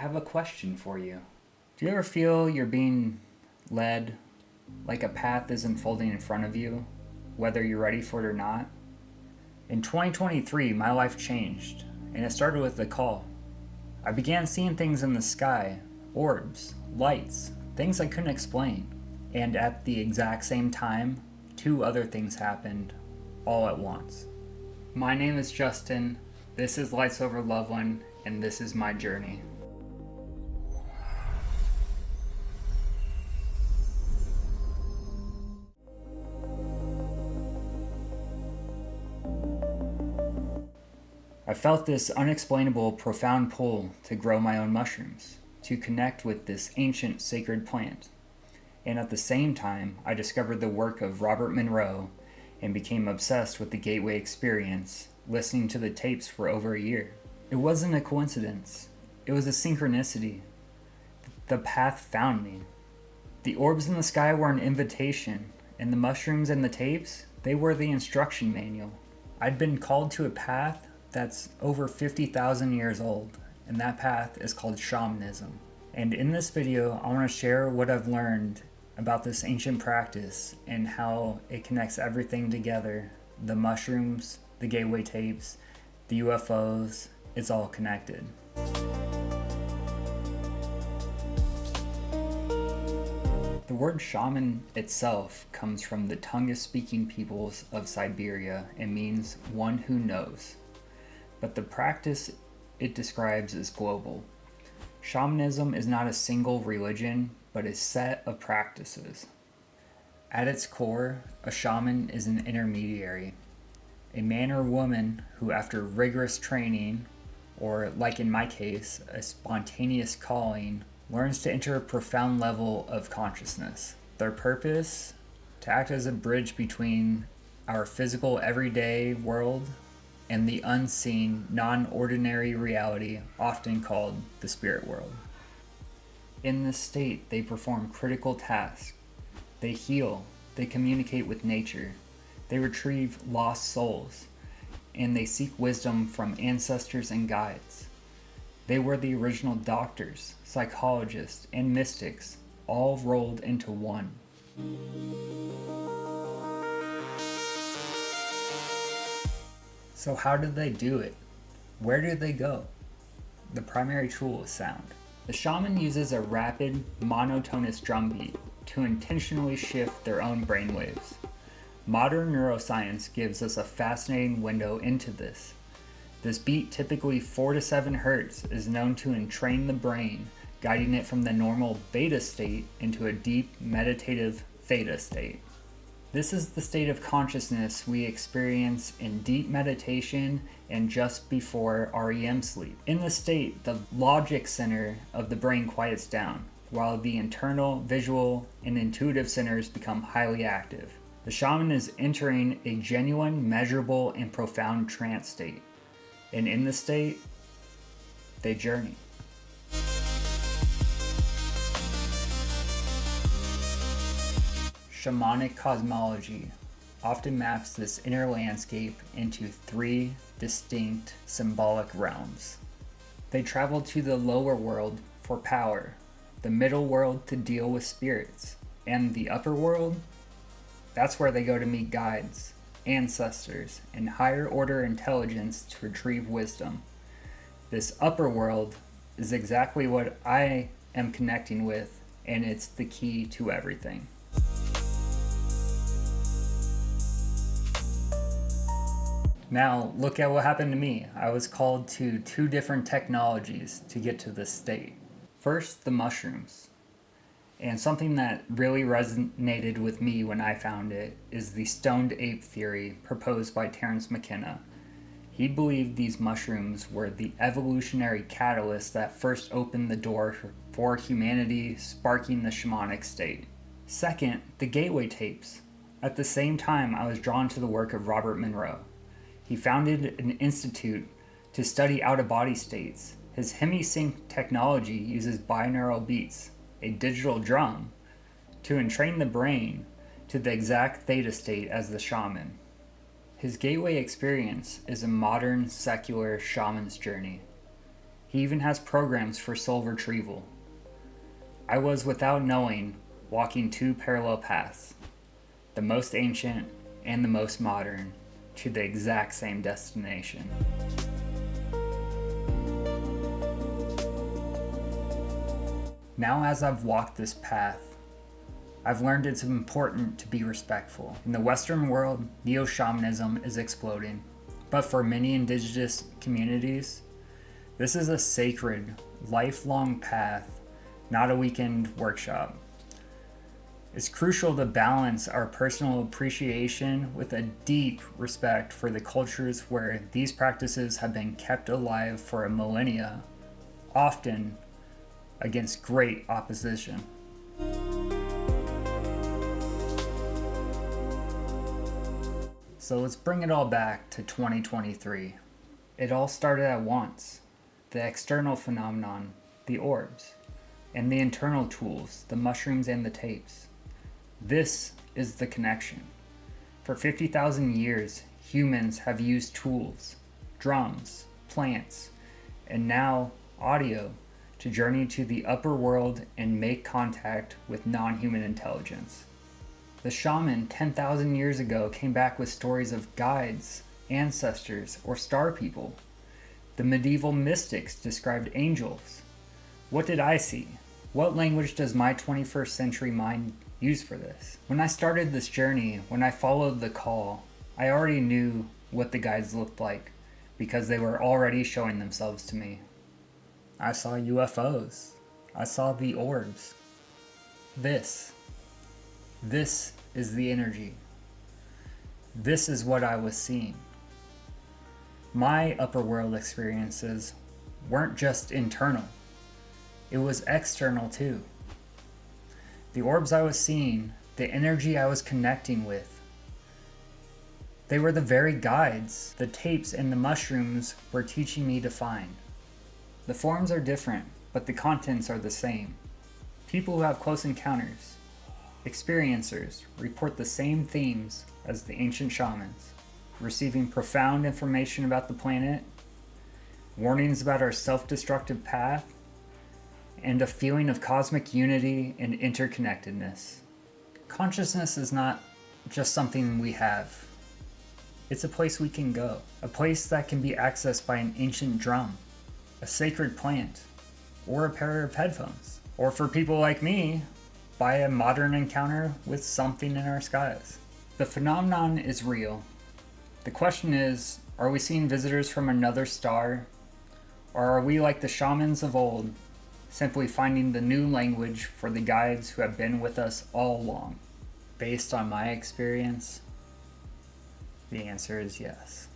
have a question for you. Do you ever feel you're being led, like a path is unfolding in front of you, whether you're ready for it or not? In 2023, my life changed, and it started with a call. I began seeing things in the sky, orbs, lights, things I couldn't explain. And at the exact same time, two other things happened, all at once. My name is Justin, this is Lights Over Loveland, and this is my journey. I felt this unexplainable, profound pull to grow my own mushrooms, to connect with this ancient sacred plant. And at the same time, I discovered the work of Robert Monroe and became obsessed with the Gateway experience, listening to the tapes for over a year. It wasn't a coincidence. It was a synchronicity. The path found me. The orbs in the sky were an invitation, and the mushrooms and the tapes, they were the instruction manual. I'd been called to a path that's over 50,000 years old, and that path is called Shamanism. And in this video, I want to share what I've learned about this ancient practice and how it connects everything together. The mushrooms, the gateway tapes, the UFOs, it's all connected. The word shaman itself comes from the Tungus-speaking peoples of Siberia and means one who knows. But the practice it describes is global. Shamanism is not a single religion, but a set of practices. At its core, a shaman is an intermediary, a man or woman who, after rigorous training, or like in my case, a spontaneous calling, learns to enter a profound level of consciousness. Their purpose? To act as a bridge between our physical everyday world and the unseen, non-ordinary reality often called the spirit world. In this state, they perform critical tasks. They heal, they communicate with nature, they retrieve lost souls, and they seek wisdom from ancestors and guides. They were the original doctors, psychologists, and mystics, all rolled into one. So how did they do it? Where did they go? The primary tool is sound. The shaman uses a rapid, monotonous drum beat to intentionally shift their own brainwaves. Modern neuroscience gives us a fascinating window into this. This beat, typically 4 to 7 hertz, is known to entrain the brain, guiding it from the normal beta state into a deep, meditative theta state. This is the state of consciousness we experience in deep meditation and just before REM sleep. In this state, the logic center of the brain quiets down, while the internal, visual, and intuitive centers become highly active. The shaman is entering a genuine, measurable, and profound trance state. And in this state, they journey. Shamanic cosmology often maps this inner landscape into 3 distinct symbolic realms. They travel to the lower world for power, the middle world to deal with spirits, and the upper world, that's where they go to meet guides, ancestors, and higher order intelligence to retrieve wisdom. This upper world is exactly what I am connecting with, and it's the key to everything. Now, look at what happened to me. I was called to 2 different technologies to get to this state. First, the mushrooms. And something that really resonated with me when I found it is the stoned ape theory proposed by Terrence McKenna. He believed these mushrooms were the evolutionary catalyst that first opened the door for humanity, sparking the shamanic state. Second, the gateway tapes. At the same time, I was drawn to the work of Robert Monroe. He founded an institute to study out-of-body states. His Hemi-Sync technology uses binaural beats, a digital drum, to entrain the brain to the exact theta state as the shaman. His gateway experience is a modern, secular shaman's journey. He He even has programs for soul retrieval. I was, without knowing, walking two parallel paths, the most ancient and the most modern, to the exact same destination. Now, as I've walked this path, I've learned it's important to be respectful. In the Western world, neo-shamanism is exploding, but for many indigenous communities, this is a sacred, lifelong path, not a weekend workshop. It's crucial to balance our personal appreciation with a deep respect for the cultures where these practices have been kept alive for a millennia, often against great opposition. So let's bring it all back to 2023. It all started at once. The external phenomenon, the orbs, and the internal tools, the mushrooms and the tapes. This is the connection. For 50,000 years, humans have used tools, drums, plants, and now audio to journey to the upper world and make contact with non-human intelligence. The shaman 10,000 years ago came back with stories of guides, ancestors, or star people. The medieval mystics described angels. What did I see? What language does my 21st century mind use for this? When I started this journey, when I followed the call, I already knew what the guides looked like because they were already showing themselves to me. I saw UFOs. I saw the orbs. This is the energy. This is what I was seeing. My upper world experiences weren't just internal. It was external too. The orbs I was seeing, the energy I was connecting with, they were the very guides the tapes and the mushrooms were teaching me to find. The forms are different, but the contents are the same. People who have close encounters, experiencers, report the same themes as the ancient shamans, receiving profound information about the planet, warnings about our self-destructive path, and a feeling of cosmic unity and interconnectedness. Consciousness is not just something we have. It's a place we can go, a place that can be accessed by an ancient drum, a sacred plant, or a pair of headphones. Or for people like me, by a modern encounter with something in our skies. The phenomenon is real. The question is, are we seeing visitors from another star? Or are we like the shamans of old, simply finding the new language for the guides who have been with us all along? Based on my experience, the answer is yes.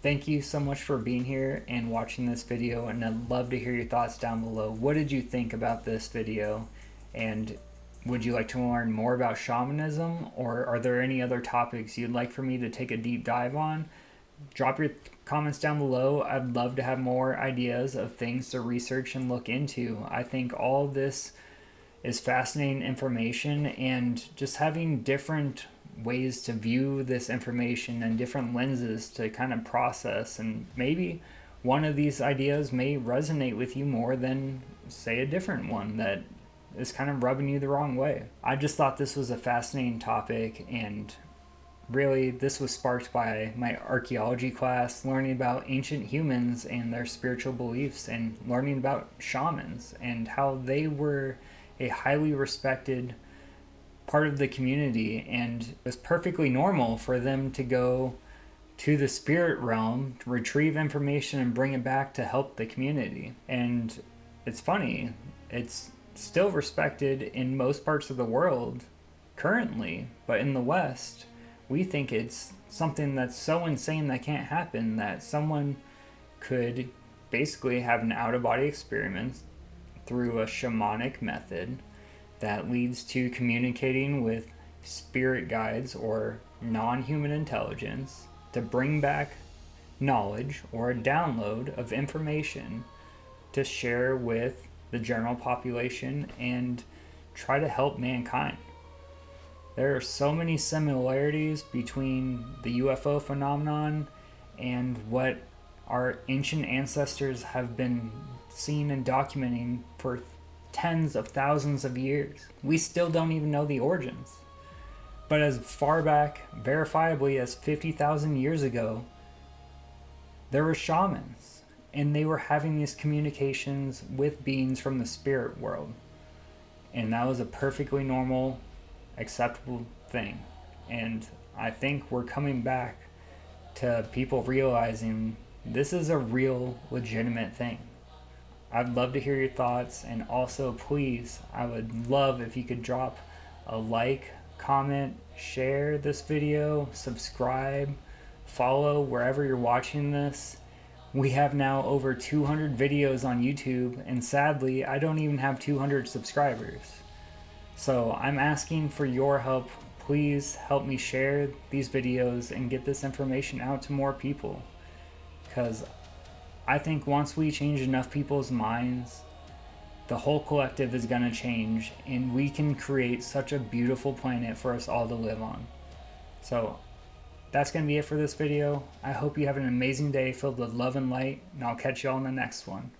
Thank you so much for being here and watching this video, and I'd love to hear your thoughts down below. What did you think about this video? And would you like to learn more about shamanism, or are there any other topics you'd like for me to take a deep dive on? Drop your comments down below. I'd love to have more ideas of things to research and look into. I think all this is fascinating information, and just having different ways to view this information and different lenses to kind of process, and maybe one of these ideas may resonate with you more than, say, a different one that is kind of rubbing you the wrong way. I just thought this was a fascinating topic, and really this was sparked by my archaeology class, learning about ancient humans and their spiritual beliefs, and learning about shamans and how they were a highly respected part of the community, and it was perfectly normal for them to go to the spirit realm to retrieve information and bring it back to help the community. And it's funny, it's still respected in most parts of the world currently, but in the West, we think it's something that's so insane that can't happen, that someone could basically have an out-of-body experience through a shamanic method that leads to communicating with spirit guides or non-human intelligence to bring back knowledge or a download of information to share with the general population and try to help mankind. There are so many similarities between the UFO phenomenon and what our ancient ancestors have been seen and documenting for tens of thousands of years. We still don't even know the origins. But as far back, verifiably, as 50,000 years ago, there were shamans, and they were having these communications with beings from the spirit world. And that was a perfectly normal, acceptable thing. And I think we're coming back to people realizing this is a real, legitimate thing. I'd love to hear your thoughts, and also please, I would love if you could drop a like, comment, share this video, subscribe, follow wherever you're watching this. We have now over 200 videos on YouTube, and sadly, I don't even have 200 subscribers. So I'm asking for your help. Please help me share these videos and get this information out to more people. Because I think once we change enough people's minds, the whole collective is going to change, and we can create such a beautiful planet for us all to live on. So that's going to be it for this video. I hope you have an amazing day filled with love and light, and I'll catch you all in the next one.